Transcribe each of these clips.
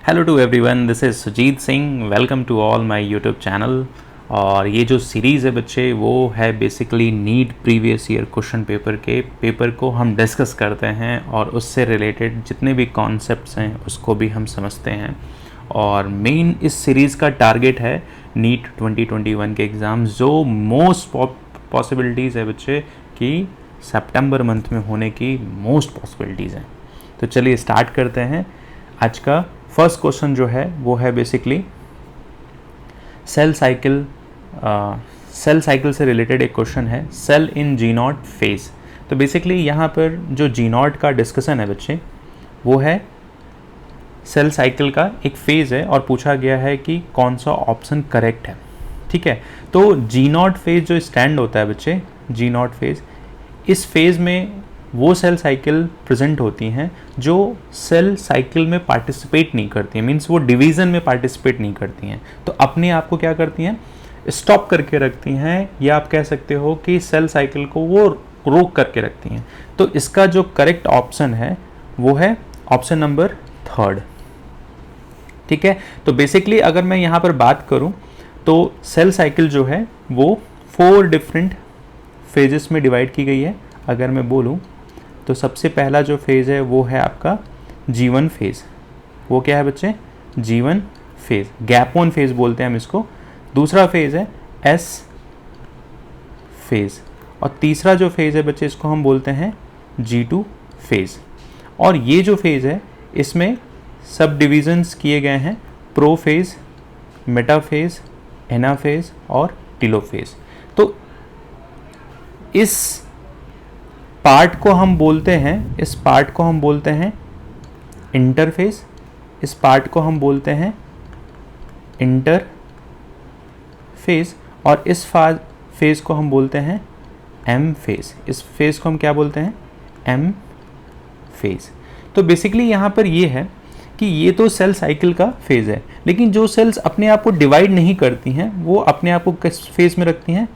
Hello to everyone, this is Sujeet Singh. Welcome to all my YouTube channel. और ये जो series है बच्चे, वो है basically NEET previous year question paper को हम डिस्कस करते हैं और उससे रिलेटेड जितने भी कॉन्सेप्ट्स हैं उसको भी हम समझते हैं। और मेन इस सीरीज़ का टारगेट है नीट 2021 के एग्ज़ाम, जो मोस्ट पॉसिबिलिटीज़ है बच्चे कि सितंबर मंथ में होने की मोस्ट पॉसिबिलिटीज़ हैं। तो चलिए स्टार्ट करते हैं। आज का फर्स्ट क्वेश्चन जो है वो है बेसिकली सेल साइकिल से रिलेटेड एक क्वेश्चन है, cell in G naught phase. तो बेसिकली यहाँ पर जो जी नॉट का डिस्कशन है बच्चे, वो है सेल साइकिल का एक फेज़ है और पूछा गया है कि कौन सा ऑप्शन करेक्ट है। ठीक है, तो जी नॉट फेज जो स्टैंड होता है बच्चे, जी नॉट फेज, इस फेज़ में वो सेल साइकिल प्रेजेंट होती हैं जो सेल साइकिल में पार्टिसिपेट नहीं करती हैं, मीन्स वो डिवीज़न में पार्टिसिपेट नहीं करती हैं, तो अपने आप को क्या करती हैं, स्टॉप करके रखती हैं, या आप कह सकते हो कि सेल साइकिल को वो रोक करके रखती हैं। तो इसका जो करेक्ट ऑप्शन है वो है ऑप्शन नंबर 3। ठीक है, तो बेसिकली अगर मैं यहाँ पर बात करूँ तो सेल साइकिल जो है वो 4 डिफरेंट फेजेस में डिवाइड की गई है। अगर मैं बोलूँ तो सबसे पहला जो फेज़ है वो है आपका G1 फेज़। वो क्या है बच्चे? G1 phase, gap on phase बोलते हैं हम इसको। दूसरा फेज़ है S फेज़, और तीसरा जो फेज़ है बच्चे इसको हम बोलते हैं G2 फेज़। और ये जो फेज़ है इसमें सब डिविजन्स किए गए हैं, प्रो फेज़, मेटा फेज़, एना फेज़ और टीलो फेज़। तो इस पार्ट को हम बोलते हैं, इस पार्ट को हम बोलते हैं इंटरफेस, इस पार्ट को हम बोलते हैं इंटरफेस, और इस फेज़ को हम बोलते हैं एम फेज़। इस फेज़ को हम क्या बोलते हैं? M phase. तो बेसिकली यहाँ पर ये है कि ये तो सेल साइकिल का फेज़ है, लेकिन जो सेल्स अपने आप को डिवाइड नहीं करती हैं वो अपने आप को किस फेज़ में रखती हैं?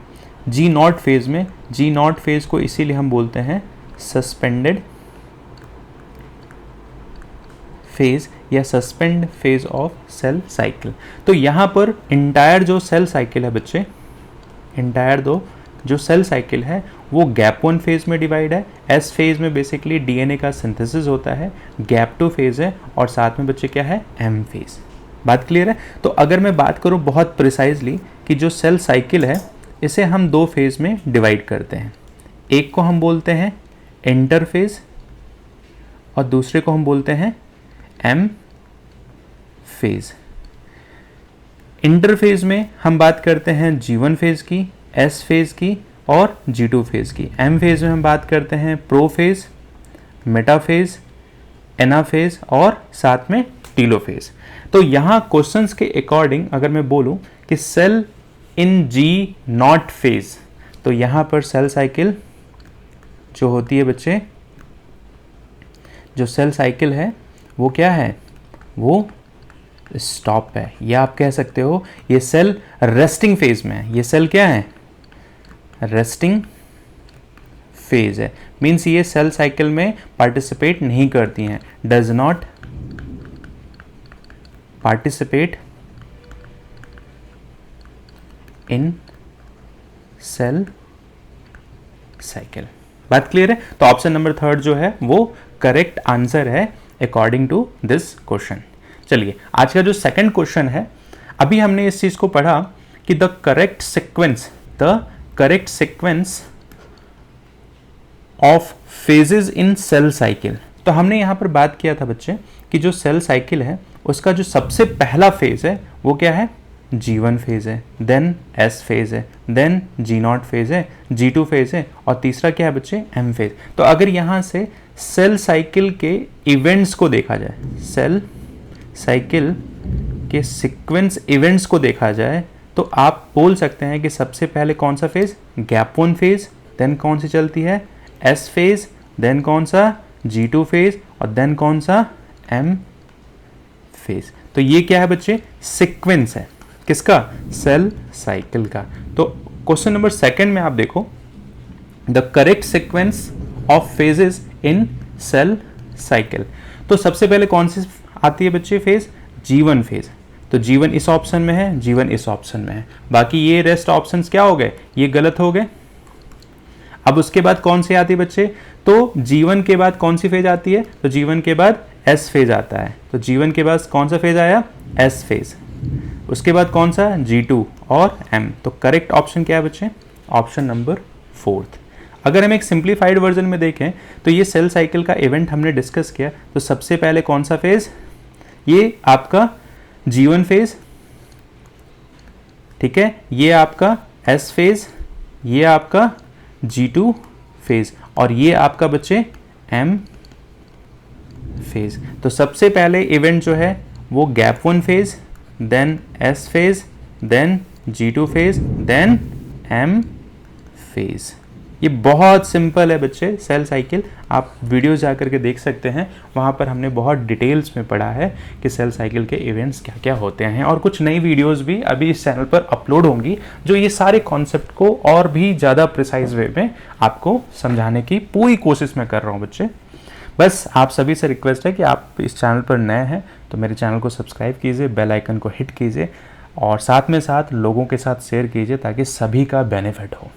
जी नॉट फेज़ में। जी नॉट फेज़ को इसीलिए हम बोलते हैं सस्पेंडेड फेज़ या suspend phase of cell cycle. तो यहाँ पर इंटायर जो सेल साइकिल है बच्चे, इंटायर जो सेल साइकिल है वो गैप 1 फेज़ में डिवाइड है। एस फेज़ में बेसिकली डीएनए का सिंथेसिस होता है, गैप 2 फेज़ है, और साथ में बच्चे क्या है? M phase. बात क्लियर है? तो अगर मैं बात करूँ बहुत प्रिसाइजली कि जो सेल साइकिल है इसे हम 2 फेज़ में डिवाइड करते हैं। एक को हम बोलते हैं इंटरफेज़ और दूसरे को हम बोलते हैं एम फेज़। इंटरफेज़ में हम बात करते हैं G1 फेज़ की, S फेज़ की और G2 फेज़ की। एम फेज़ में हम बात करते हैं प्रो फेज़, मेटा फेज़, एना फेज़ और साथ में टीलो फेज़। तो यहाँ क्वेश्चंस के अकॉर्डिंग अगर मैं बोलूँ कि cell in G naught phase, तो यहाँ पर सेल साइकिल जो होती है बच्चे, जो सेल साइकिल है वो क्या है? वो स्टॉप है, या आप कह सकते हो ये सेल रेस्टिंग फेज़ में है। ये सेल क्या है? रेस्टिंग फेज़ है, मीन्स ये सेल साइकिल में पार्टिसिपेट नहीं करती हैं, does not participate in cell cycle. बात क्लियर है? तो ऑप्शन नंबर 3 जो है वो करेक्ट आंसर है अकॉर्डिंग टू दिस क्वेश्चन। चलिए आज का जो सेकंड क्वेश्चन है, अभी हमने इस चीज को पढ़ा कि the correct sequence of phases in cell cycle. तो हमने यहाँ पर बात किया था बच्चे कि जो सेल साइकिल है उसका जो सबसे पहला फेज है वो क्या है? G1 फेज़ है, देन S फेज़ है, देन G0 फेज़ है, G2 फेज़ है, और तीसरा क्या है बच्चे? M phase. तो अगर यहाँ से सेल साइकिल के इवेंट्स को देखा जाए, सेल साइकिल के सीक्वेंस इवेंट्स को देखा जाए, तो आप बोल सकते हैं कि सबसे पहले कौन सा फेज़? गैप 1 फेज़, देन कौन सी चलती है? S फेज़, देन कौन सा? G2 फेज़, और देन कौन सा? M phase. तो ये क्या है बच्चे? सीक्वेंस है किसका? सेल साइकिल का। तो क्वेश्चन नंबर 2 में आप देखो, the correct sequence of phases in cell cycle. तो सबसे पहले कौन सी आती है बच्चे फेज? G1 phase. तो G1 इस ऑप्शन में है, G1 इस ऑप्शन में है, बाकी ये रेस्ट ऑप्शंस क्या हो गए, ये गलत हो गए। अब उसके बाद कौन सी आती है बच्चे, तो G1 के बाद कौन सी फेज आती है, तो G1 के बाद S फेज आता है। तो G1 के बाद कौन सा फेज आया, S फेज। उसके बाद कौन सा, G2 और M। तो करेक्ट ऑप्शन क्या है बच्चे, ऑप्शन नंबर 4। अगर हम एक सिंप्लीफाइड वर्जन में देखें तो ये सेल साइकिल का इवेंट हमने डिस्कस किया। तो सबसे पहले कौन सा फेज, ये आपका G1 फेज, ठीक है, ये आपका S फेज, ये आपका G2 फेज, और ये आपका बच्चे M फेज। तो सबसे पहले इवेंट जो है वो gap 1 phase, then S phase, then G2 phase, then M phase. ये बहुत सिंपल है बच्चे सेल साइकिल, आप वीडियो जा करके देख सकते हैं, वहाँ पर हमने बहुत डिटेल्स में पढ़ा है कि सेल साइकिल के इवेंट्स क्या क्या होते हैं। और कुछ नई वीडियोस भी अभी इस चैनल पर अपलोड होंगी जो ये सारे कॉन्सेप्ट को और भी ज़्यादा प्रिसाइज वे में आपको समझाने की पूरी कोशिश मैं कर रहा हूँ बच्चे। बस आप सभी से रिक्वेस्ट है कि आप इस चैनल पर नए हैं तो मेरे चैनल को सब्सक्राइब कीजिए, बेल आइकन को हिट कीजिए, और साथ में साथ लोगों के साथ शेयर कीजिए ताकि सभी का बेनिफिट हो।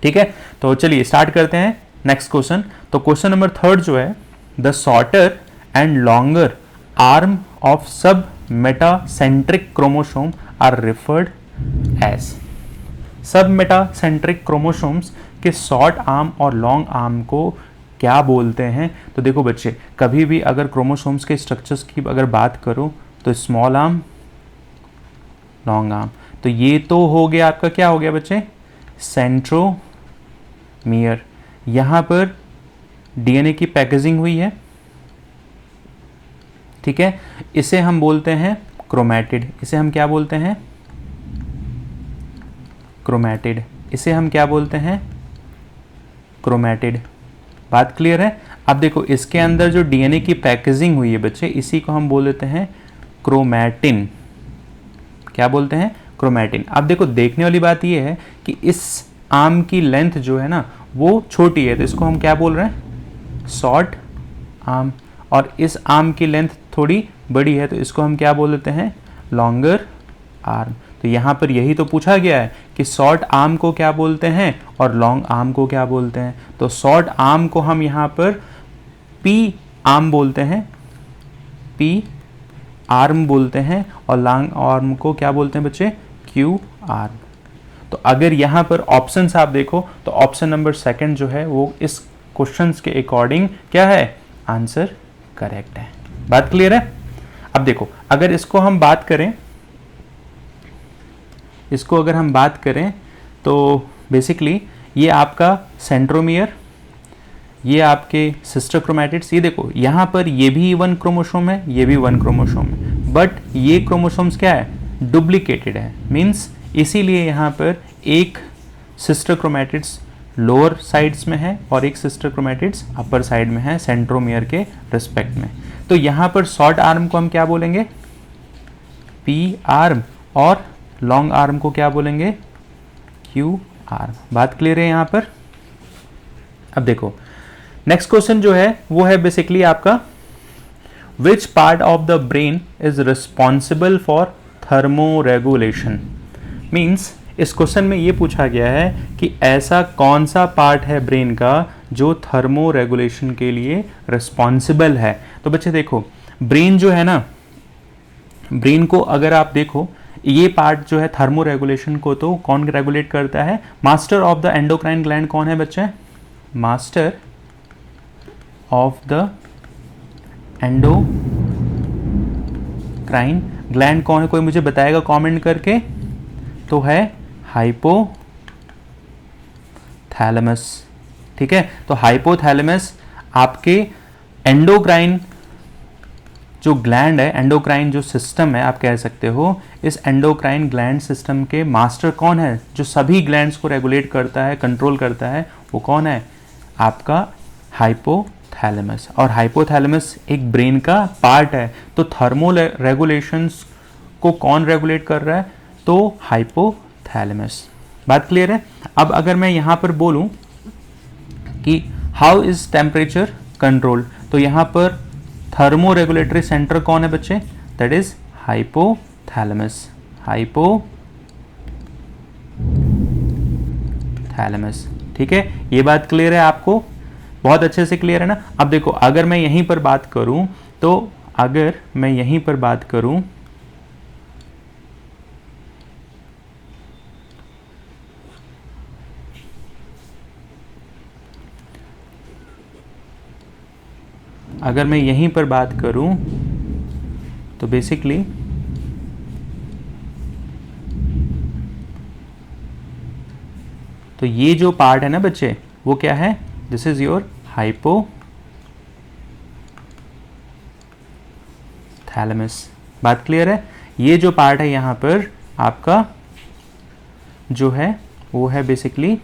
ठीक है, तो चलिए स्टार्ट करते हैं नेक्स्ट क्वेश्चन। तो क्वेश्चन नंबर 3 जो है, the shorter and longer arm of sub metacentric chromosome are referred as. Sub metacentric chromosomes के शॉर्ट आर्म और लॉन्ग आर्म को क्या बोलते हैं। तो देखो बच्चे, कभी भी अगर क्रोमोसोम्स के स्ट्रक्चर्स की अगर बात करो तो स्मॉल आर्म, लॉन्ग आर्म, तो ये तो हो गया आपका, क्या हो गया बच्चे, सेंट्रोमियर। यहां पर डीएनए की पैकेजिंग हुई है, ठीक है, इसे हम बोलते हैं क्रोमैटिड। इसे हम क्या बोलते हैं, क्रोमैटिड। इसे हम क्या बोलते हैं, क्रोमैटिड। बात क्लियर है। अब देखो इसके अंदर जो डीएनए की पैकेजिंग हुई है बच्चे, इसी को हम बोल देते हैं क्रोमैटिन। क्या बोलते हैं, क्रोमैटिन। अब देखो देखने वाली बात ये है कि इस आर्म की लेंथ जो है ना वो छोटी है, तो इसको हम क्या बोल रहे हैं, शॉर्ट आर्म। और इस आर्म की लेंथ थोड़ी बड़ी है तो इसको हम क्या बोल देते हैं, लॉन्गर आर्म। तो यहाँ पर यही तो पूछा गया है कि शॉर्ट आर्म को क्या बोलते हैं और लॉन्ग आर्म को क्या बोलते हैं। तो शॉर्ट आर्म को हम यहाँ पर पी आर्म बोलते हैं, पी आर्म बोलते हैं, और लॉन्ग आर्म को क्या बोलते हैं बच्चे, क्यू आर्म। तो अगर यहाँ पर ऑप्शंस आप देखो तो ऑप्शन नंबर 2 जो है वो इस क्वेश्चंस के अकॉर्डिंग क्या है, आंसर करेक्ट है। बात क्लियर है। अब देखो अगर इसको हम बात करें, इसको अगर हम बात करें तो बेसिकली ये आपका सेंट्रोमियर, ये आपके सिस्टर क्रोमैटिड्स। ये देखो यहाँ पर ये भी 1 क्रोमोसोम है, ये भी 1 क्रोमोसोम है, बट ये क्रोमोसोम्स क्या है, डुप्लीकेटेड है। मीन्स इसीलिए यहाँ पर एक सिस्टर क्रोमैटिड्स लोअर साइड्स में है और एक सिस्टर क्रोमैटिड्स अपर साइड में है सेंट्रोमियर के रिस्पेक्ट में। तो यहाँ पर शॉर्ट आर्म को हम क्या बोलेंगे, पी आर्म, और लॉन्ग आर्म को क्या बोलेंगे, क्यू आर्म। बात क्लियर है यहाँ पर। अब देखो नेक्स्ट क्वेश्चन जो है वो है बेसिकली आपका, which part of the brain is responsible for thermoregulation. Means इस क्वेश्चन में ये पूछा गया है कि ऐसा कौन सा पार्ट है ब्रेन का जो थर्मोरेगुलेशन के लिए रिस्पॉन्सिबल है। तो बच्चे देखो ब्रेन जो है ना, ब्रेन को अगर आप देखो ये पार्ट जो है थर्मोरेगुलेशन को तो कौन रेगुलेट करता है, master of the endocrine gland कौन है बच्चे, master of the endocrine gland कौन है, कोई मुझे बताएगा कमेंट करके। तो है हाइपोथैलेमस। ठीक है, तो हाइपोथैलेमस आपके एंडोक्राइन जो ग्लैंड है, एंडोक्राइन जो सिस्टम है आप कह सकते हो, इस एंडोक्राइन ग्लैंड सिस्टम के मास्टर कौन है, जो सभी ग्लैंड्स को रेगुलेट करता है, कंट्रोल करता है, वो कौन है, आपका हाइपोथैलेमस। और हाइपोथैलेमस एक ब्रेन का पार्ट है। तो थर्मो रेगुलेशंस को कौन रेगुलेट कर रहा है, तो हाइपोथैलेमस। बात क्लियर है। अब अगर मैं यहाँ पर बोलूँ कि हाउ इज टेम्परेचर कंट्रोल, तो यहाँ पर थर्मो रेगुलेटरी सेंटर कौन है बच्चे, दैट इज हाइपोथैलेमस, हाइपोथैलेमस। ठीक है, ये बात क्लियर है आपको, बहुत अच्छे से क्लियर है ना। अब देखो अगर मैं यहीं पर बात करूं तो अगर मैं यहीं पर बात करूं अगर मैं यहीं पर बात करूं तो बेसिकली तो ये जो पार्ट है ना बच्चे वो क्या है, दिस इज योर हाइपोथैलेमस। बात क्लियर है। ये जो पार्ट है यहां पर आपका जो है वो है बेसिकली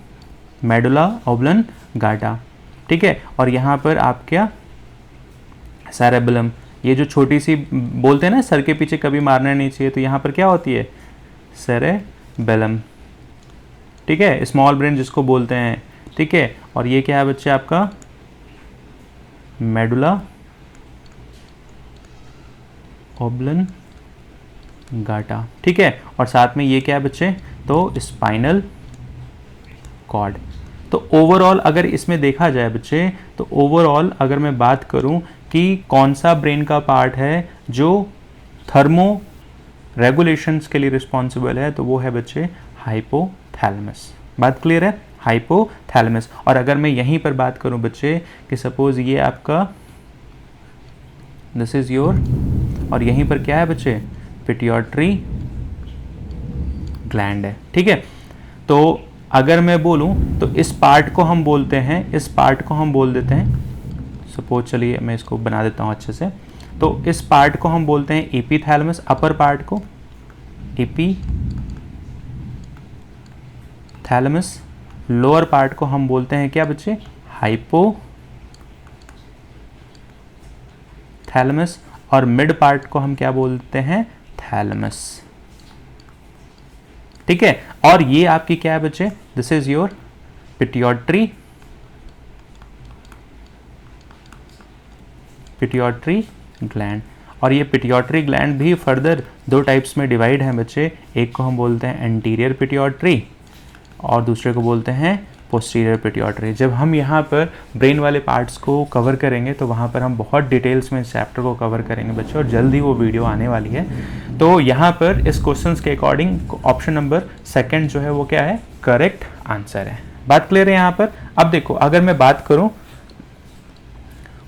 मेडुला ऑब्लंगाटा। ठीक है, और यहां पर आप क्या सेरेबेलम, ये जो छोटी सी बोलते हैं ना सर के पीछे कभी मारना नहीं चाहिए, तो यहाँ पर क्या होती है सेरेबेलम। ठीक है, स्मॉल ब्रेन जिसको बोलते हैं। ठीक है, और ये क्या है बच्चे आपका मेडुला ऑब्लंगाटा। ठीक है, और साथ में ये क्या है बच्चे, तो स्पाइनल कॉर्ड। तो ओवरऑल अगर इसमें देखा जाए बच्चे, तो ओवरऑल अगर मैं बात करूं कि कौन सा ब्रेन का पार्ट है जो थर्मो रेगुलेशंस के लिए रिस्पॉन्सिबल है, तो वो है बच्चे हाइपोथैलेमस। बात क्लियर है, हाइपोथैलेमस। और अगर मैं यहीं पर बात करूं बच्चे कि सपोज ये आपका दिस इज योर, और यहीं पर क्या है बच्चे पिट्यूटरी ग्लैंड है। ठीक है, तो अगर मैं बोलूं तो इस पार्ट को हम बोलते हैं, इस पार्ट को हम बोल देते हैं, सपोज चलिए मैं इसको बना देता हूं अच्छे से, तो इस पार्ट को हम बोलते हैं एपीथैलेमस, अपर पार्ट को एपीथैलेमस, लोअर पार्ट को हम बोलते हैं क्या बच्चे हाइपोथैलेमस, और मिड पार्ट को हम क्या बोलते हैं थैलेमस। ठीक है, और ये आपकी क्या है बच्चे, this is your pituitary gland. और ये पिट्यूटरी ग्लैंड भी फर्दर दो टाइप्स में डिवाइड है बच्चे, एक को हम बोलते हैं एंटीरियर पिट्यूटरी और दूसरे को बोलते हैं पोस्टीरियर पिट्यूटरी। जब हम यहाँ पर ब्रेन वाले पार्ट्स को कवर करेंगे तो वहाँ पर हम बहुत डिटेल्स में इस चैप्टर को कवर करेंगे बच्चों, और जल्दी वो वीडियो आने वाली है। तो यहाँ पर इस क्वेश्चंस के अकॉर्डिंग ऑप्शन नंबर सेकंड जो है वो क्या है, करेक्ट आंसर है। बात क्लियर है यहाँ पर। अब देखो अगर मैं बात करूँ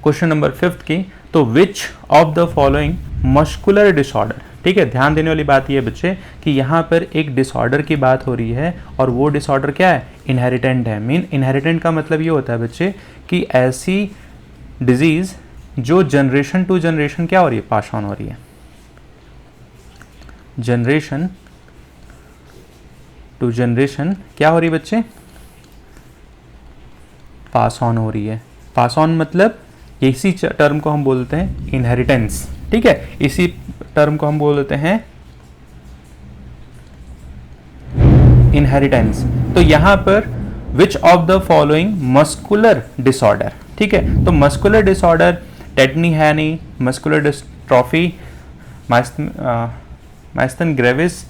क्वेश्चन नंबर 5 की, तो which of the following muscular disorder. ठीक है, ध्यान देने वाली बात ये बच्चे कि यहाँ पर एक डिसऑर्डर की बात हो रही है, और वो डिसऑर्डर क्या है, इनहेरिटेंट है। मीन इनहेरिटेंट का मतलब ये होता है बच्चे कि ऐसी डिजीज जो जनरेशन टू जनरेशन क्या हो रही है, पास ऑन हो रही है, जनरेशन टू जनरेशन क्या हो रही है बच्चे, पास ऑन हो रही है। पास ऑन मतलब इसी टर्म को हम बोलते हैं इनहेरिटेंस। ठीक है, इसी टर्म को हम बोल देते हैं इनहेरिटेंस। तो यहां पर which of the following muscular disorder. ठीक है, तो मस्कुलर डिसऑर्डर टेटनी हैनी, मस्कुलर डिस्ट्रॉफी, माइस्थन ग्रेविस,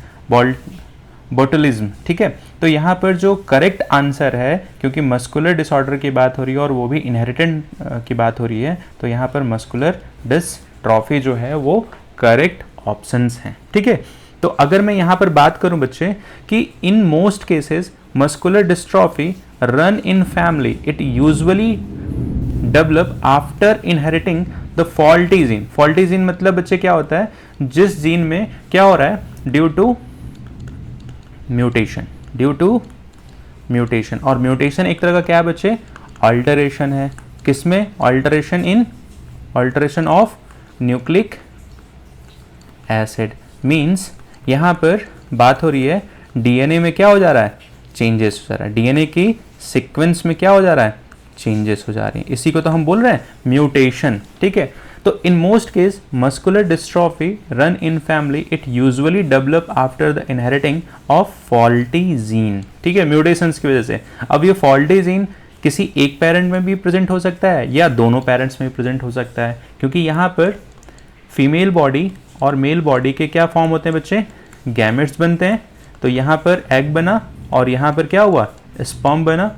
बोटुलिज्म। ठीक है, तो यहाँ पर जो करेक्ट आंसर है, क्योंकि मस्कुलर डिसऑर्डर की बात हो रही है और वो भी इनहेरिटेंट की बात हो रही है, तो यहाँ पर मस्कुलर डिस्ट्रॉफी जो है वो करेक्ट ऑप्शंस हैं। ठीक है, तो अगर मैं यहाँ पर बात करूँ बच्चे कि in most cases muscular dystrophy run in family, it usually develop after inheriting the faulty gene. Faulty gene मतलब बच्चे क्या होता है, जिस जीन में क्या हो रहा है, ड्यू टू म्यूटेशन, और म्यूटेशन एक तरह का क्या है बच्चे, अल्टरेशन है। किसमें, alteration of nucleic acid. Means यहां पर बात हो रही है डीएनए में क्या हो जा रहा है, चेंजेस हो जा रहा है, डीएनए की सीक्वेंस में क्या हो जा रहा है, चेंजेस हो जा रही हैं। इसी को तो हम बोल रहे हैं म्यूटेशन। ठीक है, तो in most case muscular dystrophy run in family, it usually develop after the inheriting of faulty gene. ठीक है, म्यूटेशंस की वजह से। अब ये फॉल्टी जीन किसी एक पेरेंट में भी प्रेजेंट हो सकता है या दोनों पेरेंट्स में भी प्रेजेंट हो सकता है, क्योंकि यहाँ पर फीमेल बॉडी और मेल बॉडी के क्या फॉर्म होते हैं बच्चे, गैमेट्स बनते हैं। तो यहाँ पर एग बना और यहाँ पर क्या हुआ, स्पर्म बना।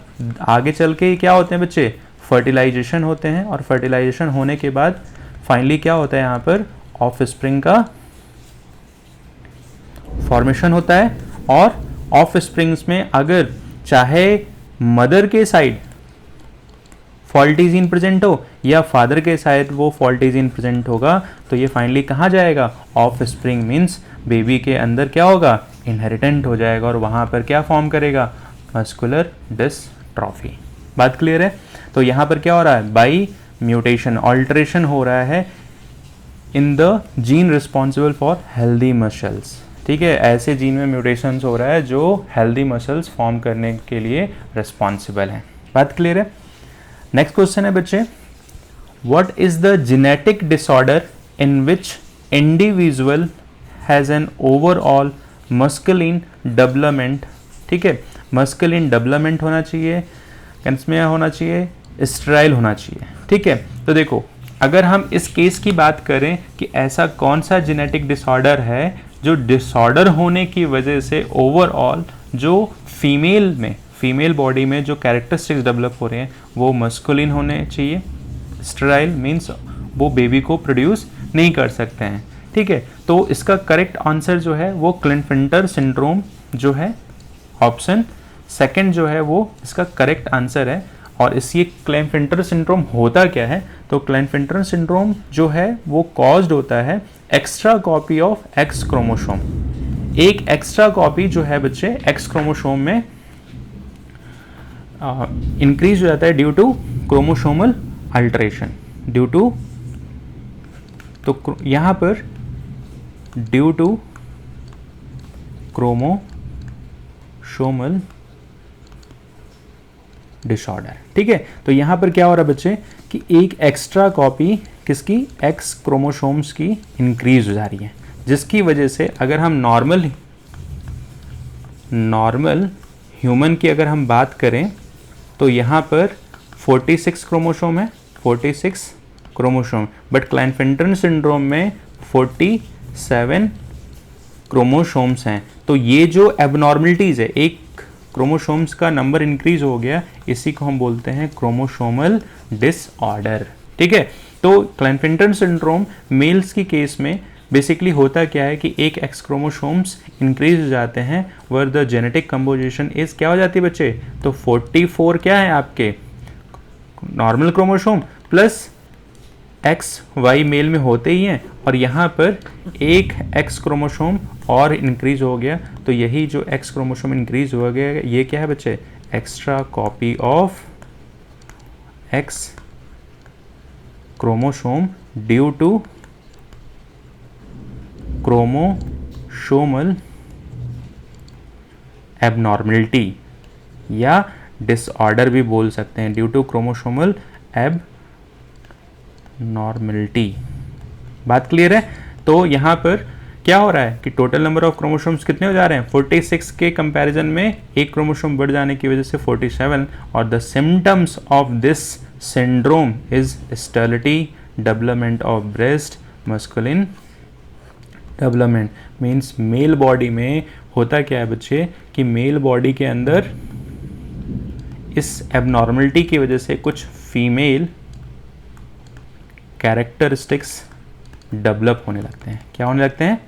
आगे चल के क्या होते हैं बच्चे, फर्टिलाइजेशन होते हैं, और फर्टिलाइजेशन होने के बाद फाइनली क्या होता है, यहाँ पर ऑफस्प्रिंग का फॉर्मेशन होता है। और ऑफस्प्रिंग्स में अगर चाहे मदर के साइड फॉल्टी जीन प्रेजेंट हो या फादर के साइड वो फॉल्टी जीन प्रेजेंट होगा, तो ये फाइनली कहाँ जाएगा, ऑफस्प्रिंग मीन्स बेबी के अंदर क्या होगा, इनहेरिटेंट हो जाएगा, और वहाँ पर क्या फॉर्म करेगा, मस्कुलर डिस्ट्रॉफी। बात क्लियर है। तो यहाँ पर क्या हो रहा है, बाई म्यूटेशन ऑल्टरेशन हो रहा है in the gene responsible for healthy muscles. ठीक है, ऐसे जीन में म्यूटेशंस हो रहा है जो हेल्दी मसल्स फॉर्म करने के लिए रिस्पॉन्सिबल हैं। बात क्लियर है। नेक्स्ट क्वेश्चन है बच्चे, what is the genetic disorder in which individual has an overall masculine development. ठीक है, मस्कुलिन डेवलपमेंट होना चाहिए, इसमें होना चाहिए स्टेराइल होना चाहिए। ठीक है, तो देखो अगर हम इस केस की बात करें कि ऐसा कौन सा जेनेटिक डिसऑर्डर है जो डिसऑर्डर होने की वजह से ओवरऑल जो फीमेल बॉडी में जो कैरेक्टरिस्टिक्स डेवलप हो रहे हैं वो मस्कुलिन होने चाहिए। स्टेराइल मीन्स वो बेबी को प्रोड्यूस नहीं कर सकते हैं। ठीक है, तो इसका करेक्ट आंसर जो है वो क्लिनफिल्टर सिंड्रोम जो है, ऑप्शन सेकंड जो है वो इसका करेक्ट आंसर है। और इस ये क्लिनफिल्टर सिंड्रोम होता क्या है, तो क्लिनफिल्टर सिंड्रोम जो है वो कॉज्ड होता है extra copy of X chromosome. एक एक्स्ट्रा कॉपी जो है बच्चे एक्स क्रोमोसोम में इंक्रीज हो जाता है due to chromosomal alteration, due to, तो यहाँ पर ड्यू टू क्रोमोसोमल डिसऑर्डर। ठीक है, तो यहां पर क्या हो रहा है बच्चे कि एक एक्स्ट्रा कॉपी किसकी, एक्स क्रोमोसोम्स की इंक्रीज हो जा रही है, जिसकी वजह से अगर हम नॉर्मल ह्यूमन की अगर हम बात करें तो यहां पर 46 क्रोमोसोम है, 46 क्रोमोसोम, बट क्लाइनफेल्टर सिंड्रोम में 47 क्रोमोसोम्स हैं। तो ये जो एबनॉर्मलिटीज है, एक क्रोमोसोम्स का नंबर इंक्रीज हो गया, इसी को हम बोलते हैं क्रोमोसोमल डिसऑर्डर। ठीक है, तो क्लाइनफेल्टर सिंड्रोम मेल्स की केस में बेसिकली होता क्या है कि एक एक्स क्रोमोसोम्स इंक्रीज हो जाते हैं, were the genetic composition is क्या हो जाती है बच्चे, तो 44 क्या है आपके normal chromosome plus X Y male में होते ही हैं, और यहाँ पर एक एक्स क्रोमोसोम और इंक्रीज हो गया। तो यही जो एक्स क्रोमोसोम इंक्रीज हो गया ये क्या है बच्चे, extra copy of X chromosome due to chromosomal abnormality, या डिसऑर्डर भी बोल सकते हैं, ड्यू टू क्रोमोसोमल एबनॉर्मलिटी। बात क्लियर है। तो यहाँ पर क्या हो रहा है कि टोटल नंबर ऑफ क्रोमोसोम्स कितने हो जा रहे हैं, 46 के कंपैरिजन में एक क्रोमोसोम बढ़ जाने की वजह से 47, और the symptoms of this syndrome is sterility, development of breast, masculine development. Means male body में होता क्या है बच्चे कि मेल बॉडी के अंदर इस एबनॉर्मलिटी की वजह से कुछ फीमेल कैरेक्टरिस्टिक्स डेवलप होने लगते हैं। क्या होने लगते हैं,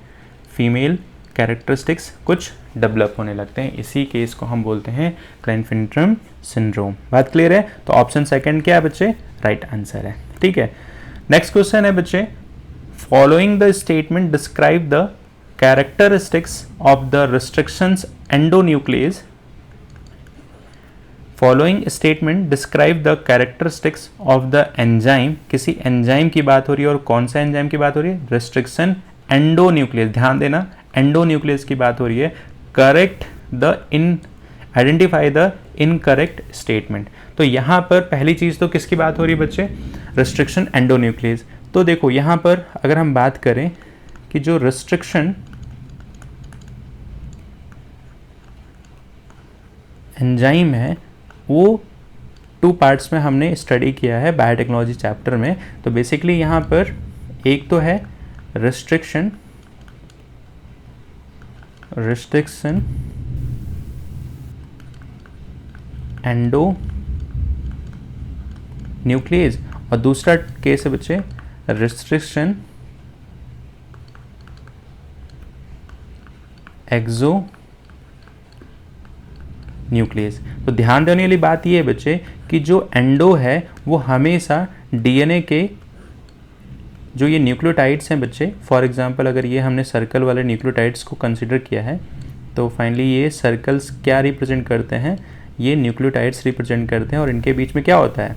फीमेल कैरेक्टरिस्टिक्स कुछ डेवलप होने लगते हैं, इसी केस को हम बोलते हैं क्लाइनफिल्टर सिंड्रोम। बात क्लियर है। तो ऑप्शन सेकंड क्या है बच्चे, राइट आंसर है। ठीक है, नेक्स्ट क्वेश्चन है बच्चे, following the statement describe the characteristics of the restrictions endonuclease. Following statement describe the characteristics of the enzyme. किसी एंजाइम की बात हो रही है, और कौन सा एंजाइम की बात हो रही है, रिस्ट्रिक्शन एंडोन्यूक्लियस। ध्यान देना, एंडोन्यूक्लियस की बात हो रही है। Correct the identify the incorrect statement. तो यहाँ पर पहली चीज़ तो किसकी बात हो रही है बच्चे, रिस्ट्रिक्शन एंडोन्यूक्लियस। तो देखो यहाँ पर अगर हम बात करें कि जो रिस्ट्रिक्शन एंजाइम है वो 2 पार्ट्स में हमने स्टडी किया है बायोटेक्नोलॉजी चैप्टर में। तो बेसिकली यहाँ पर एक तो है रिस्ट्रिक्शन रिस्ट्रिक्शन एंडो न्यूक्लियस, और दूसरा केस है बच्चे रिस्ट्रिक्शन एक्सो न्यूक्लियस। तो ध्यान देने वाली बात यह है बच्चे कि जो एंडो है वो हमेशा डीएनए के जो ये न्यूक्लियोटाइड्स हैं बच्चे, फॉर एग्जांपल अगर ये हमने सर्कल वाले न्यूक्लियोटाइड्स को कंसिडर किया है तो फाइनली ये सर्कल्स क्या रिप्रेजेंट करते हैं, ये न्यूक्लियोटाइड्स रिप्रेजेंट करते हैं और इनके बीच में क्या होता है,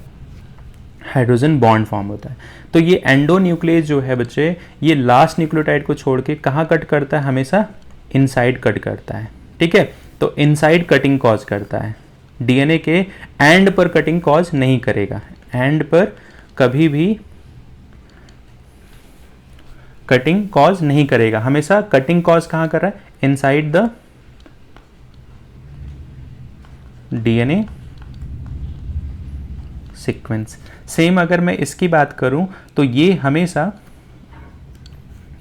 हाइड्रोजन बॉन्ड फॉर्म होता है। तो ये एंडो न्यूक्लियस जो है बच्चे ये लास्ट न्यूक्लियोटाइड को छोड़ के कहाँ कट करता है, हमेशा इनसाइड कट करता है। ठीक है, तो इनसाइड कटिंग कॉज करता है, डीएनए के एंड पर कटिंग कॉज नहीं करेगा, एंड पर कभी भी कटिंग कॉज नहीं करेगा, हमेशा कटिंग कॉज कहां कर रहा है, inside the DNA sequence. Same अगर मैं इसकी बात करूं तो ये हमेशा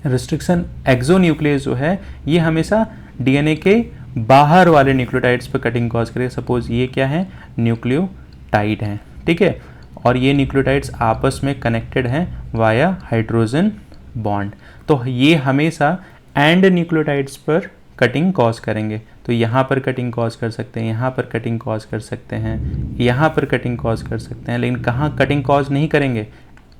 रिस्ट्रिक्शन एक्सोन्यूक्लियस जो है ये हमेशा डीएनए के बाहर वाले न्यूक्लियोटाइड्स पर कटिंग कॉज करेगा। सपोज ये क्या है, न्यूक्लियोटाइड है, ठीक है, और ये न्यूक्लियोटाइड्स आपस में कनेक्टेड हैं वाया हाइड्रोजन बॉन्ड, तो ये हमेशा एंड न्यूक्लियोटाइड्स पर कटिंग कॉज करेंगे। तो यहाँ पर कटिंग कॉज कर सकते हैं, यहाँ पर कटिंग कॉज कर सकते हैं, यहाँ पर कटिंग कॉज कर सकते हैं, लेकिन कहाँ कटिंग कॉज नहीं करेंगे,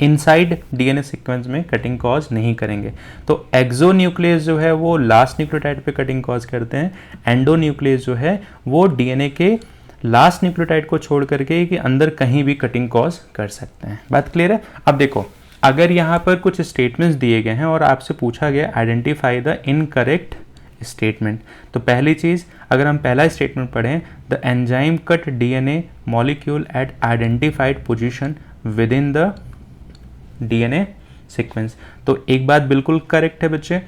इनसाइड डीएनए सीक्वेंस में कटिंग कॉज नहीं करेंगे। तो एक्सोन्यूक्लियस जो है वो लास्ट न्यूक्लियोटाइड पे कटिंग कॉज करते हैं, एंडोन्यूक्लियस जो है वो डीएनए के लास्ट न्यूक्लियोटाइड को छोड़ करके कि अंदर कहीं भी कटिंग कॉज कर सकते हैं। बात क्लियर है? अब देखो अगर यहाँ पर कुछ स्टेटमेंट्स दिए गए हैं और आपसे पूछा गया आइडेंटिफाई द इनकरेक्ट स्टेटमेंट, तो पहली चीज़ अगर हम पहला स्टेटमेंट पढ़ें, the enzyme cut DNA molecule eight identified position with in the DNA sequence, तो एक बात बिल्कुल करेक्ट है बच्चे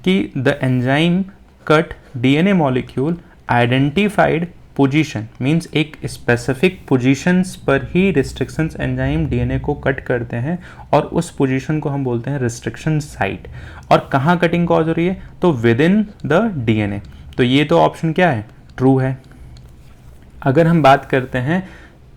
कि the enzyme cut DNA molecule identified position means एक स्पेसिफिक पोजीशंस पर ही रिस्ट्रिक्शंस एंजाइम डीएनए को कट करते हैं और उस पोजीशन को हम बोलते हैं रिस्ट्रिक्शन साइट। और कहाँ कटिंग कॉज हो रही है, तो विद इन द डीएनए, तो ये तो ऑप्शन क्या है, ट्रू है। अगर हम बात करते हैं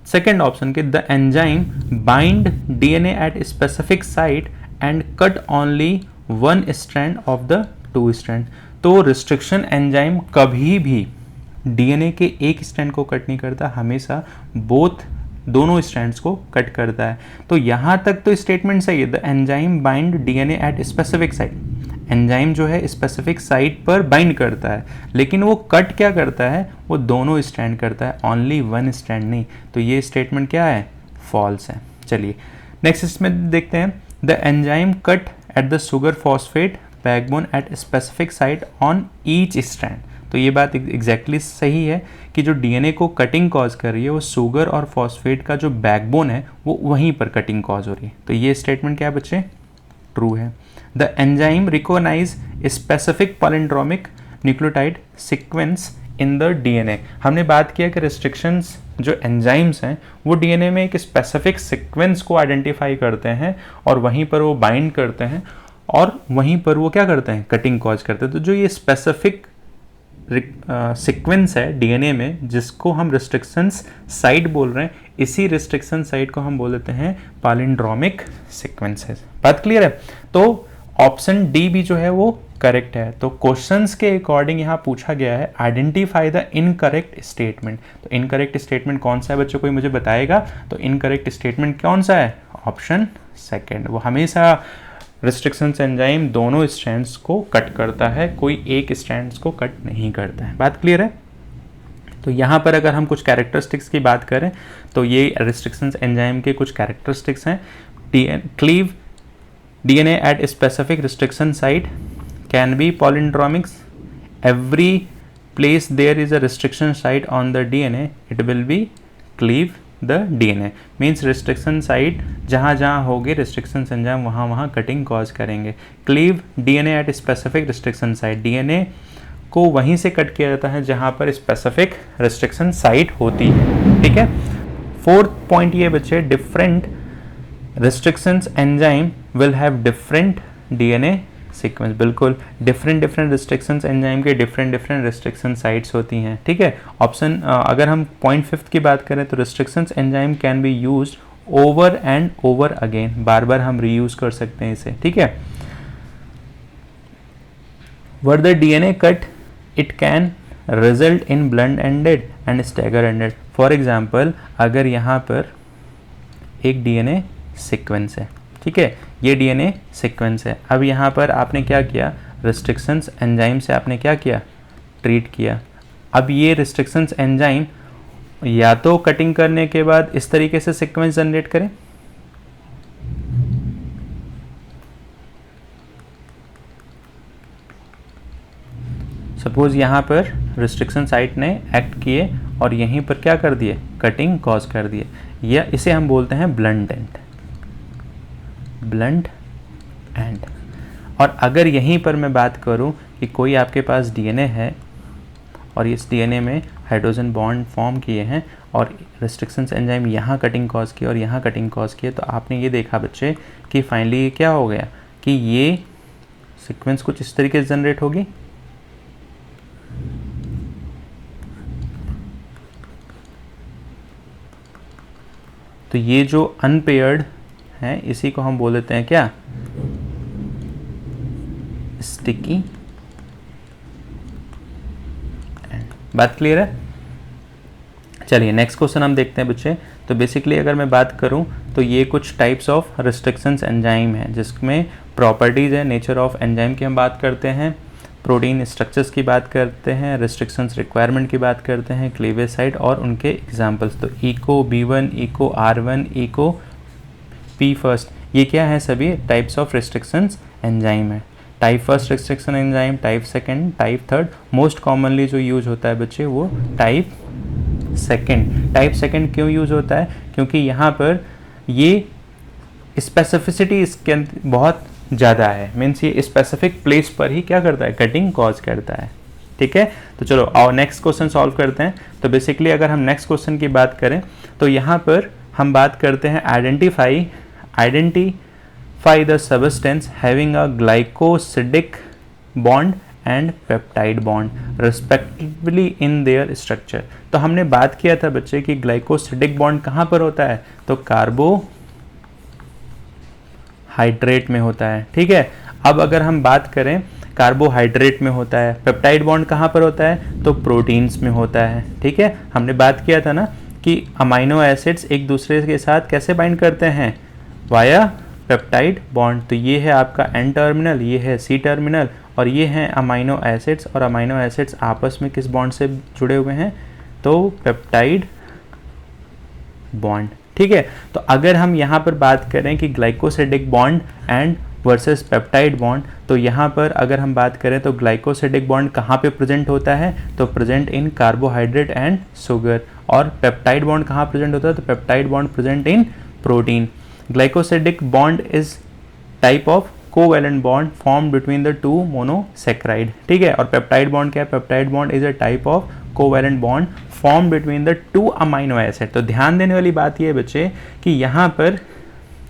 सेकेंड ऑप्शन के, the enzyme bind DNA at specific site and cut only one strand of the two strand, तो रिस्ट्रिक्शन एंजाइम कभी भी डीएनए के एक स्ट्रैंड को कट नहीं करता, हमेशा दोनों स्ट्रैंड्स को कट करता है। तो यहाँ तक तो स्टेटमेंट सही है, the enzyme bind DNA at specific site, enzyme जो है स्पेसिफिक साइट पर बाइंड करता है, लेकिन वो कट क्या करता है, वो दोनों स्ट्रैंड करता है, ओनली वन स्ट्रैंड नहीं। तो ये स्टेटमेंट क्या है, फॉल्स है। चलिए नेक्स्ट इसमें देखते हैं, the enzyme cut at the sugar phosphate backbone at specific site on each strand, तो ये बात एग्जैक्टली सही है कि जो डीएनए को कटिंग कॉज कर रही है वो शुगर और फॉस्फेट का जो बैकबोन है वो वहीं पर कटिंग कॉज हो रही है। तो ये स्टेटमेंट क्या है बच्चे, ट्रू है। The enzyme recognise specific palindromic nucleotide sequence in the DNA, हमने बात किया कि रिस्ट्रिक्शंस जो एंजाइम्स हैं वो डीएनए में एक स्पेसिफिक सीक्वेंस को आइडेंटिफाई करते हैं और वहीं पर वो बाइंड करते हैं और वहीं पर वो क्या करते हैं, कटिंग कॉज करते हैं। तो जो ये स्पेसिफिक सीक्वेंस है डीएनए में जिसको हम रिस्ट्रिक्शंस साइट बोल रहे हैं, इसी रिस्ट्रिक्शन साइट को हम बोल देते हैं पैलिंड्रोमिक सीक्वेंसेस। बात क्लियर है? तो ऑप्शन डी भी जो है वो करेक्ट है। तो क्वेश्चंस के अकॉर्डिंग यहाँ पूछा गया है आइडेंटिफाई द इनकरेक्ट स्टेटमेंट, तो इनकरेक्ट स्टेटमेंट कौन सा है बच्चों, कोई मुझे बताएगा? तो इनकरेक्ट स्टेटमेंट कौन सा है, ऑप्शन सेकेंड, वो हमेशा रिस्ट्रिक्शंस एंजाइम दोनों स्ट्रैंड्स को कट करता है, कोई एक स्ट्रैंड्स को कट नहीं करता है। बात क्लियर है? तो यहाँ पर अगर हम कुछ कैरेक्टरिस्टिक्स की बात करें तो ये रिस्ट्रिक्शंस एंजाइम के कुछ कैरेक्टरिस्टिक्स हैं। Cleave DNA at specific restriction site, can be palindromics, every place there is a restriction site on the DNA it will be cleave the DNA, means restriction site जहाँ जहाँ होगी restriction enzyme वहाँ वहाँ cutting cause करेंगे। Cleave DNA at specific restriction site, DNA को वहीं से cut किया जाता है जहाँ पर स्पेसिफिक रिस्ट्रिक्शन साइट होती है। ठीक है, फोर्थ पॉइंट ये बच्चे, different restrictions enzyme will have different DNA sequence, बिल्कुल डिफरेंट रिस्ट्रिक्शंस एंजाइम के डिफरेंट रिस्ट्रिक्शन साइट्स होती हैं, ठीक है। ऑप्शन अगर हम पॉइंट 5 की बात करें तो restrictions enzyme can be used over and over again, बार बार हम रीयूज कर सकते हैं इसे, ठीक है। Where the DNA cut it can result in blunt ended and stagger ended. For example अगर यहाँ पर एक डीएनए सीक्वेंस है, ठीक है, ये डीएनए सीक्वेंस है, अब यहाँ पर आपने क्या किया, रिस्ट्रिक्शंस एंजाइम से आपने क्या किया, ट्रीट किया। अब ये रिस्ट्रिक्शंस एंजाइम या तो कटिंग करने के बाद इस तरीके से सीक्वेंस जनरेट करें, सपोज यहाँ पर रिस्ट्रिक्शन साइट ने एक्ट किए और यहीं पर क्या कर दिए, कटिंग कॉज कर दिए, या इसे हम बोलते हैं ब्लंट एंड, ब्लंट एंड। और अगर यहीं पर मैं बात करूं कि कोई आपके पास डीएनए है और इस डीएनए में हाइड्रोजन बॉन्ड फॉर्म किए हैं और रिस्ट्रिक्शंस एंजाइम यहाँ कटिंग कॉज किए और यहाँ कटिंग कॉज किए, तो आपने ये देखा बच्चे कि फाइनली क्या हो गया कि ये सीक्वेंस कुछ इस तरीके से जनरेट होगी, तो ये जो अनपेयर्ड है इसी को हम बोल देते हैं क्या, स्टिकी। बात क्लियर है? चलिए नेक्स्ट क्वेश्चन हम देखते हैं बच्चे। तो बेसिकली अगर मैं बात करूं तो ये कुछ टाइप्स ऑफ रिस्ट्रिक्शंस एंजाइम है जिसमें प्रॉपर्टीज है, नेचर ऑफ एंजाइम की हम बात करते हैं, प्रोटीन स्ट्रक्चर्स की बात करते हैं, रिस्ट्रिक्शंस रिक्वायरमेंट की बात करते हैं, क्लीवेज साइट और उनके एग्जांपल्स। तो Eco B1, Eco R1, Eco P first, ये क्या है, सभी टाइप्स ऑफ रिस्ट्रिक्शंस एंजाइम है। Type first restriction enzyme, type second, type third, most commonly जो यूज होता है बच्चे वो टाइप सेकंड। टाइप सेकंड क्यों यूज होता है, क्योंकि यहाँ पर ये स्पेसिफिसिटी इसके बहुत ज़्यादा है, मीन्स ये स्पेसिफिक प्लेस पर ही क्या करता है, कटिंग कॉज करता है, ठीक है। तो चलो और नेक्स्ट क्वेश्चन सॉल्व करते हैं। तो बेसिकली अगर हम नेक्स्ट क्वेश्चन की बात करें तो यहाँ पर हम बात करते हैं identify the substance having a glycosidic bond and peptide bond respectively in their structure. तो हमने बात किया था बच्चे कि ग्लाइकोसिडिक बॉन्ड कहाँ पर होता है, तो कार्बोहाइड्रेट में होता है, ठीक है। अब अगर हम बात करें कार्बोहाइड्रेट में होता है, पेप्टाइड बॉन्ड कहाँ पर होता है, तो प्रोटीन्स में होता है, ठीक है। हमने बात किया था ना कि अमाइनो एसिड्स एक दूसरे के साथ कैसे बाइंड करते हैं, वाया पेप्टाइड बॉन्ड। तो ये है आपका एन टर्मिनल, ये है सी टर्मिनल और ये हैं अमाइनो एसिड्स, और अमाइनो एसिड्स आपस में किस बॉन्ड से जुड़े हुए हैं, तो पेप्टाइड बॉन्ड, ठीक है। तो अगर हम यहाँ पर बात करें कि glycosidic bond and versus peptide bond, तो यहाँ पर अगर हम बात करें तो ग्लाइकोसिडिक बॉन्ड कहाँ पे प्रेजेंट होता है, तो present in carbohydrate and sugar, और पेप्टाइड बॉन्ड कहाँ प्रेजेंट होता है, तो peptide bond present in protein. Glycosidic bond is type of covalent bond form between the two monosaccharide, ठीक है। और पेप्टाइड बॉन्ड क्या है, peptide bond is a type of covalent bond form between the two amino acid. तो ध्यान देने वाली बात यह है बच्चे कि यहाँ पर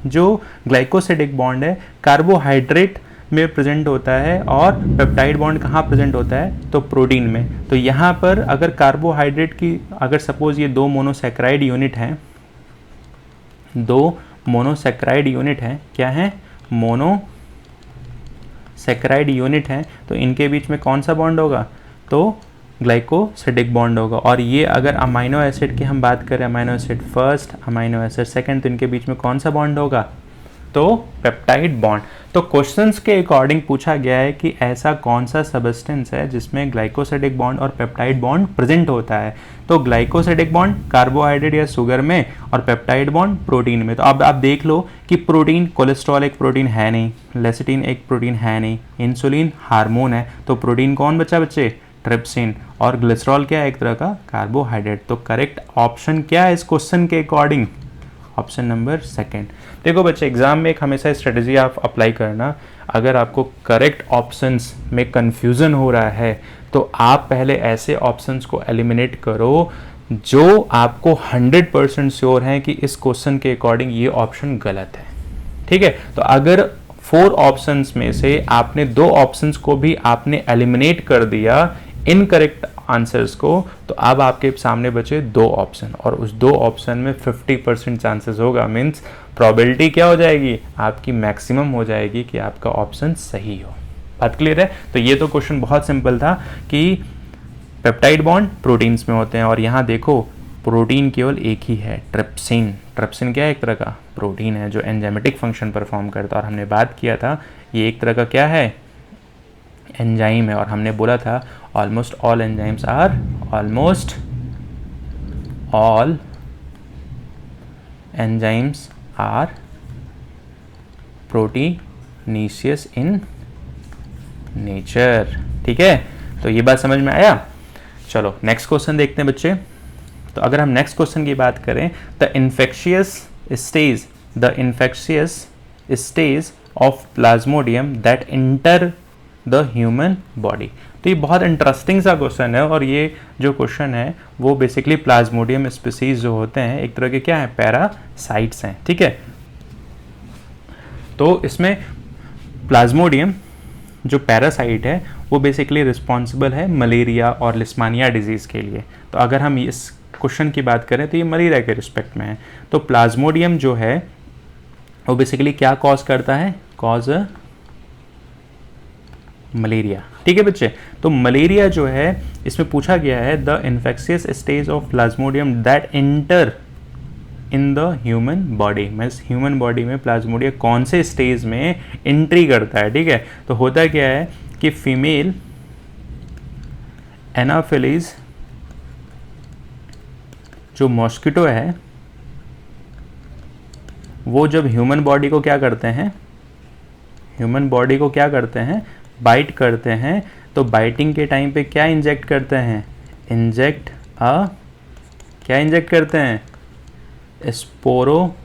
जो ग्लाइकोसिडिक बॉन्ड है कार्बोहाइड्रेट में प्रेजेंट होता है और पेप्टाइड बॉन्ड कहाँ प्रेजेंट होता है, तो प्रोटीन में। तो यहाँ पर अगर कार्बोहाइड्रेट की अगर सपोज ये दो मोनोसेक्राइड यूनिट हैं, दो मोनोसेक्राइड यूनिट हैं, क्या है, मोनोसेक्राइड यूनिट हैं, तो इनके बीच में कौन सा बॉन्ड होगा, तो ग्लाइकोसिडिक बॉन्ड होगा। और ये अगर अमाइनो एसिड की हम बात करें, amino acid first, amino acid second, तो इनके बीच में कौन सा बॉन्ड होगा, तो पेप्टाइड बॉन्ड। तो क्वेश्चंस के अकॉर्डिंग पूछा गया है कि ऐसा कौन सा सबस्टेंस है जिसमें ग्लाइकोसिडिक बॉन्ड और पेप्टाइड बॉन्ड प्रेजेंट होता है। तो ग्लाइकोसिडिक बॉन्ड कार्बोहाइड्रेट या शुगर में और पेप्टाइड बॉन्ड प्रोटीन में। तो अब आप देख लो कि प्रोटीन, कोलेस्ट्रॉल एक प्रोटीन है नहीं, लेसिटिन एक प्रोटीन है नहीं, इंसुलिन हार्मोन है, तो प्रोटीन कौन बचा बच्चे, ट्रिप्सिन, और ग्लिसरॉल क्या है, एक तरह का कार्बोहाइड्रेट। तो करेक्ट ऑप्शन क्या है इस क्वेश्चन के अकॉर्डिंग, ऑप्शन नंबर सेकंड। देखो बच्चे एग्जाम में एक हमेशा स्ट्रेटजी आप अप्लाई करना, अगर आपको करेक्ट ऑप्शंस में कंफ्यूजन हो रहा है तो आप पहले ऐसे ऑप्शंस को एलिमिनेट करो जो आपको 100% श्योर है कि इस क्वेश्चन के अकॉर्डिंग ये ऑप्शन गलत है, ठीक है। तो अगर 4 ऑप्शंस में से आपने 2 ऑप्शंस को भी आपने एलिमिनेट कर दिया इनकरेक्ट आंसर्स को, तो अब आपके सामने बचे 2 ऑप्शन और उस 2 ऑप्शन में 50% चांसेस होगा, मीन्स प्रोबेबिलिटी क्या हो जाएगी आपकी, मैक्सिमम हो जाएगी कि आपका ऑप्शन सही हो। बात क्लियर है? तो ये तो क्वेश्चन बहुत सिंपल था कि पेप्टाइड बॉन्ड प्रोटीन्स में होते हैं और यहाँ देखो प्रोटीन केवल एक ही है, ट्रिप्सिन। ट्रिप्सिन क्या है? एक तरह का प्रोटीन है जो एंजाइमेटिक फंक्शन परफॉर्म करता है और हमने बात किया था ये एक तरह का क्या है, एंजाइम है। और हमने बोला था almost all enzymes are, almost all enzymes are proteinaceous in nature. ठीक है, तो ये बात समझ में आया। चलो नेक्स्ट क्वेश्चन देखते हैं बच्चे। तो अगर हम नेक्स्ट क्वेश्चन की बात करें, the infectious stage of Plasmodium that enter the human body. तो ये बहुत इंटरेस्टिंग सा क्वेश्चन है और ये जो क्वेश्चन है वो बेसिकली प्लाज्मोडियम स्पीसीज जो होते हैं एक तरह के क्या है, पैरासाइट्स हैं। ठीक है, तो इसमें प्लाज्मोडियम जो पैरासाइट है वो बेसिकली रिस्पॉन्सिबल है मलेरिया और लिस्मानिया डिजीज़ के लिए। तो अगर हम इस क्वेश्चन की बात करें तो ये मलेरिया के रिस्पेक्ट में है। तो प्लाज्मोडियम जो है वो बेसिकली क्या कॉज करता है, कॉज मलेरिया। ठीक है बच्चे, तो मलेरिया जो है इसमें पूछा गया है the infectious stage of Plasmodium that inter in the human body. Means human body में प्लाज्मोडियम कौन से स्टेज में एंट्री करता है। ठीक है, तो होता क्या है कि फीमेल एनाफिलीज जो मॉस्किटो है वो जब ह्यूमन बॉडी को क्या करते हैं, ह्यूमन बॉडी को क्या करते हैं, बाइट करते हैं। तो बाइटिंग के टाइम पे क्या इंजेक्ट करते हैं, क्या इंजेक्ट करते हैं, स्पोरोजोइड।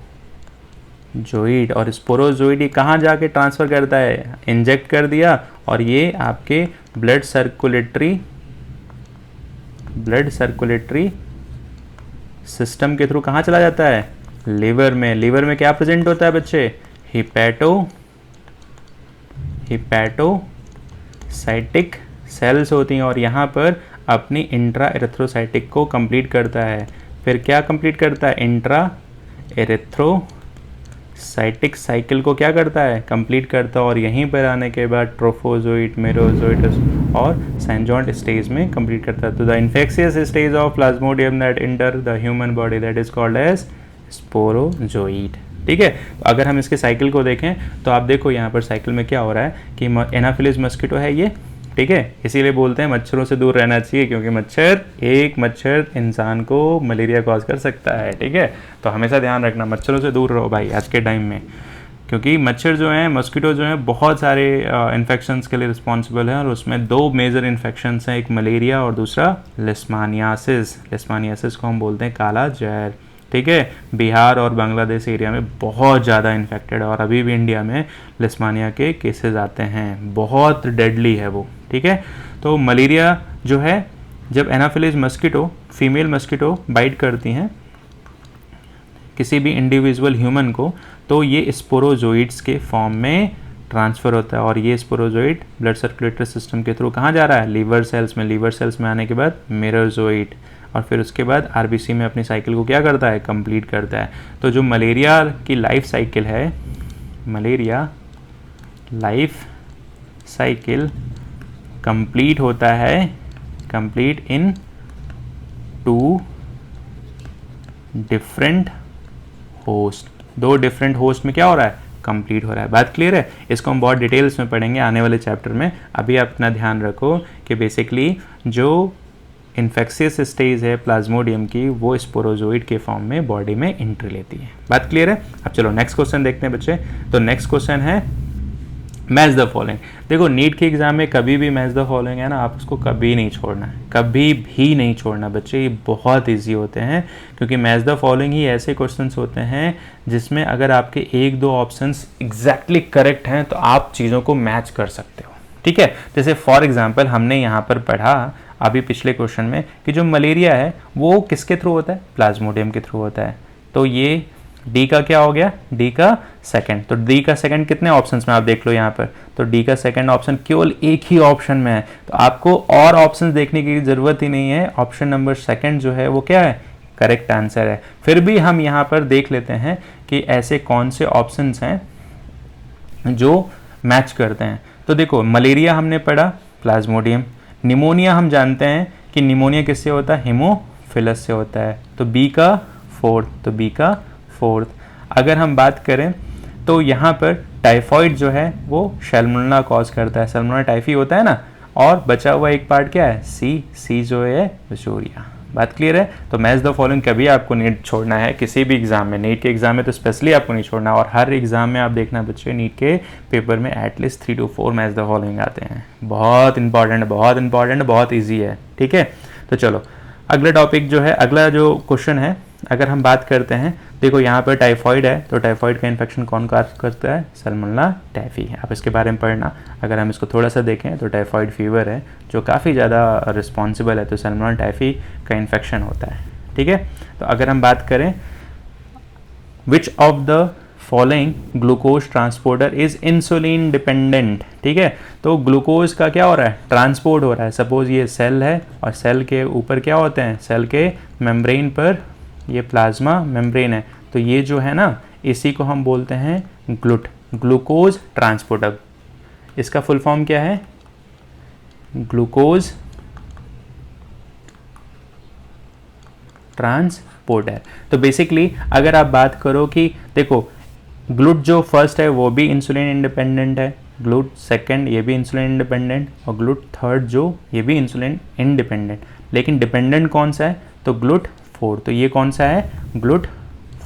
और स्पोरोजोइड ये कहाँ जाके ट्रांसफ़र करता है, इंजेक्ट कर दिया और ये आपके ब्लड सर्कुलेटरी सिस्टम के थ्रू कहाँ चला जाता है, लिवर में। लिवर में क्या प्रेजेंट होता है बच्चे, हिपैटोसाइटिक सेल्स होती हैं और यहाँ पर अपनी इंट्रा एरिथ्रोसाइटिक को कंप्लीट करता है। फिर क्या कंप्लीट करता है, इंट्रा एरिथ्रोसाइटिक साइकिल को क्या करता है, कंप्लीट करता है और यहीं पर आने के बाद ट्रोफोजोइट, मेरोजोइट और साइनजॉइड स्टेज में कंप्लीट करता है। तो the infectious stage of Plasmodium that enter the human body that is called as sporozoite. ठीक है, तो अगर हम इसके साइकिल को देखें तो आप देखो यहाँ पर साइकिल में क्या हो रहा है कि एनाफिलिस मस्किटो है ये। ठीक है, इसीलिए बोलते हैं मच्छरों से दूर रहना चाहिए क्योंकि मच्छर इंसान को मलेरिया कॉज कर सकता है। ठीक है, तो हमेशा ध्यान रखना मच्छरों से दूर रहो भाई आज के टाइम में, क्योंकि मच्छर जो हैं, मस्किटो जो हैं, बहुत सारे इन्फेक्शंस के लिए रिस्पॉन्सिबल हैं और उसमें 2 मेजर इन्फेक्शंस हैं, एक मलेरिया और दूसरा लिस्मानियासिस। लिस्मानियासिस को हम बोलते हैं काला जहर। ठीक है, बिहार और बांग्लादेश एरिया में बहुत ज़्यादा इन्फेक्टेड है और अभी भी इंडिया में लिस्मानिया के केसेस आते हैं, बहुत डेडली है वो। ठीक है, तो मलेरिया जो है जब Anopheles mosquito, female mosquito bite करती हैं किसी भी इंडिविजुअल ह्यूमन को, तो ये स्पोरोजोइड्स के फॉर्म में ट्रांसफ़र होता है और ये स्पोरोजोइड ब्लड सर्कुलेटरी सिस्टम के थ्रू कहाँ जा रहा है, लिवर सेल्स में। लिवर सेल्स में आने के बाद मेरोजोइड और फिर उसके बाद आरबीसी में अपनी साइकिल को क्या करता है, कंप्लीट करता है। तो जो मलेरिया की लाइफ साइकिल है, मलेरिया लाइफ साइकिल कंप्लीट होता है, complete in 2 different host. 2 different host में क्या हो रहा है, कंप्लीट हो रहा है। बात क्लियर है? इसको हम बहुत डिटेल्स में पढ़ेंगे आने वाले चैप्टर में। अभी आप अपना ध्यान रखो कि बेसिकली जो इन्फेक्शियस स्टेज है प्लाज्मोडियम की वो स्पोरोजोइड के फॉर्म में बॉडी में एंट्री लेती है। बात क्लियर है? अब चलो नेक्स्ट क्वेश्चन देखते हैं बच्चे। तो नेक्स्ट क्वेश्चन है मैच द फॉलोइंग। देखो नीट के एग्जाम में कभी भी मैच द फॉलोइंग है ना, आप उसको कभी नहीं छोड़ना है, कभी भी नहीं छोड़ना बच्चे। ये बहुत ईजी होते हैं क्योंकि मैच द फॉलोइंग ही ऐसे क्वेश्चंस होते हैं जिसमें अगर आपके 1-2 ऑप्शंस एग्जैक्टली करेक्ट हैं तो आप चीज़ों को मैच कर सकते हो। ठीक है, जैसे फॉर एग्जाम्पल हमने यहाँ पर पढ़ा अभी पिछले क्वेश्चन में कि जो मलेरिया है वो किसके थ्रू होता है, प्लाज्मोडियम के थ्रू होता है। तो ये डी का क्या हो गया, डी का सेकंड। तो डी का सेकंड कितने ऑप्शंस में आप देख लो यहाँ पर, तो डी का सेकंड ऑप्शन केवल एक ही ऑप्शन में है, तो आपको और ऑप्शंस देखने की ज़रूरत ही नहीं है। ऑप्शन नंबर सेकंड जो है वो क्या है, करेक्ट आंसर है। फिर भी हम यहाँ पर देख लेते हैं कि ऐसे कौन से ऑप्शंस हैं जो मैच करते हैं। तो देखो मलेरिया हमने पढ़ा, प्लाज्मोडियम। निमोनिया हम जानते हैं कि निमोनिया किससे होता है, हीमोफिलस से होता है, तो बी का फोर्थ, तो बी का फोर्थ। अगर हम बात करें तो यहाँ पर टाइफॉइड जो है वो सैल्मोनेला कॉज करता है, सैल्मोनेला टाइफी होता है ना, और बचा हुआ एक पार्ट क्या है, सी जो है विशोरिया। बात क्लियर है। तो मैच द फॉलोइंग कभी आपको नहीं छोड़ना है किसी भी एग्जाम में, नीट के एग्जाम में तो स्पेशली आपको नहीं छोड़ना, और हर एग्जाम में आप देखना बच्चे नीट के पेपर में at least 3 to 4 match the following आते हैं। बहुत इंपॉर्टेंट, बहुत इंपॉर्टेंट, बहुत ईजी है, ठीक है। तो चलो अगला टॉपिक जो है, अगला जो क्वेश्चन है अगर हम बात करते हैं, देखो यहाँ पर टाइफॉइड है, तो टाइफॉइड का इन्फेक्शन कौन करता है, सैल्मोनेला टाइफी। आप इसके बारे में पढ़ना। अगर हम इसको थोड़ा सा देखें तो टाइफॉइड फीवर है जो काफ़ी ज़्यादा रिस्पॉन्सिबल है, तो सैल्मोनेला टाइफी का इन्फेक्शन होता है, ठीक है। तो अगर हम बात करें which of the following glucose transporter is insulin dependent, ठीक है। तो ग्लूकोज का क्या हो रहा है, ट्रांसपोर्ट हो रहा है। सपोज ये सेल है और सेल के ऊपर क्या होते हैं, सेल के मेम्ब्रेन पर ये प्लाज्मा मेम्ब्रेन है, तो ये जो है ना इसी को हम बोलते हैं ग्लूकोज ट्रांसपोर्टर। इसका फुल फॉर्म क्या है, ग्लूकोज ट्रांसपोर्टर। तो बेसिकली अगर आप बात करो कि देखो ग्लूट जो फर्स्ट है वो भी इंसुलिन इंडिपेंडेंट है, ग्लूट सेकंड ये भी इंसुलिन इंडिपेंडेंट, और ग्लूट थर्ड जो ये भी इंसुलिन इंडिपेंडेंट, लेकिन डिपेंडेंट कौन सा है, तो ग्लूट फोर्थ। तो ये कौन सा है, ग्लूट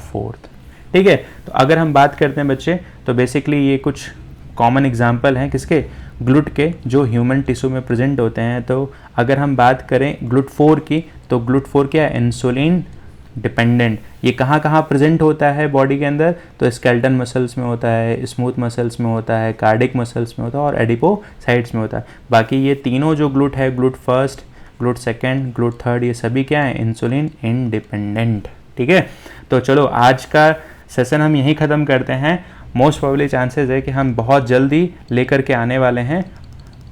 फोर्थ, ठीक है। तो अगर हम बात करते हैं बच्चे, तो बेसिकली ये कुछ कॉमन एग्जाम्पल हैं किसके, ग्लूट के, जो ह्यूमन टिश्यू में प्रेजेंट होते हैं। तो अगर हम बात करें ग्लूट 4 की, तो ग्लूट 4 क्या है, इंसुलिन डिपेंडेंट। ये कहाँ कहाँ प्रेजेंट होता है बॉडी के अंदर, तो स्केलेटन मसल्स में होता है, स्मूथ मसल्स में होता है, कार्डिक मसल्स में होता है, और एडिपोसाइट्स में होता है। बाकी ये तीनों जो ग्लूट है, GLUT first, GLUT second, GLUT third, ये सभी क्या है, इंसुलिन इंडिपेंडेंट, ठीक है। तो चलो आज का सेशन हम यहीं ख़त्म करते हैं। मोस्ट प्रोबेबली चांसेस है कि हम बहुत जल्दी लेकर के आने वाले हैं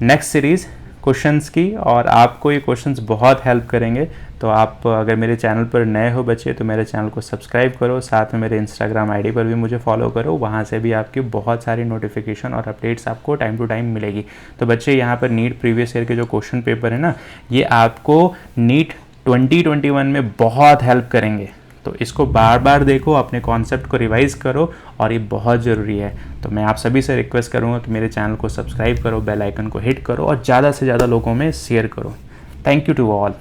नेक्स्ट सीरीज़ क्वेश्चंस की, और आपको ये क्वेश्चंस बहुत हेल्प करेंगे। तो आप अगर मेरे चैनल पर नए हो बच्चे, तो मेरे चैनल को सब्सक्राइब करो, साथ में मेरे इंस्टाग्राम आईडी पर भी मुझे फॉलो करो, वहाँ से भी आपकी बहुत सारी नोटिफिकेशन और अपडेट्स आपको टाइम टू टाइम मिलेगी। तो बच्चे यहाँ पर नीट प्रीवियस ईयर के जो क्वेश्चन पेपर है ना, ये आपको नीट 2021 में बहुत हेल्प करेंगे। तो इसको बार बार देखो, अपने कॉन्सेप्ट को रिवाइज करो, और ये बहुत ज़रूरी है। तो मैं आप सभी से रिक्वेस्ट करूँगा कि मेरे चैनल को सब्सक्राइब करो, बेल आइकन को हिट करो, और ज़्यादा से ज़्यादा लोगों में शेयर करो। Thank you to all.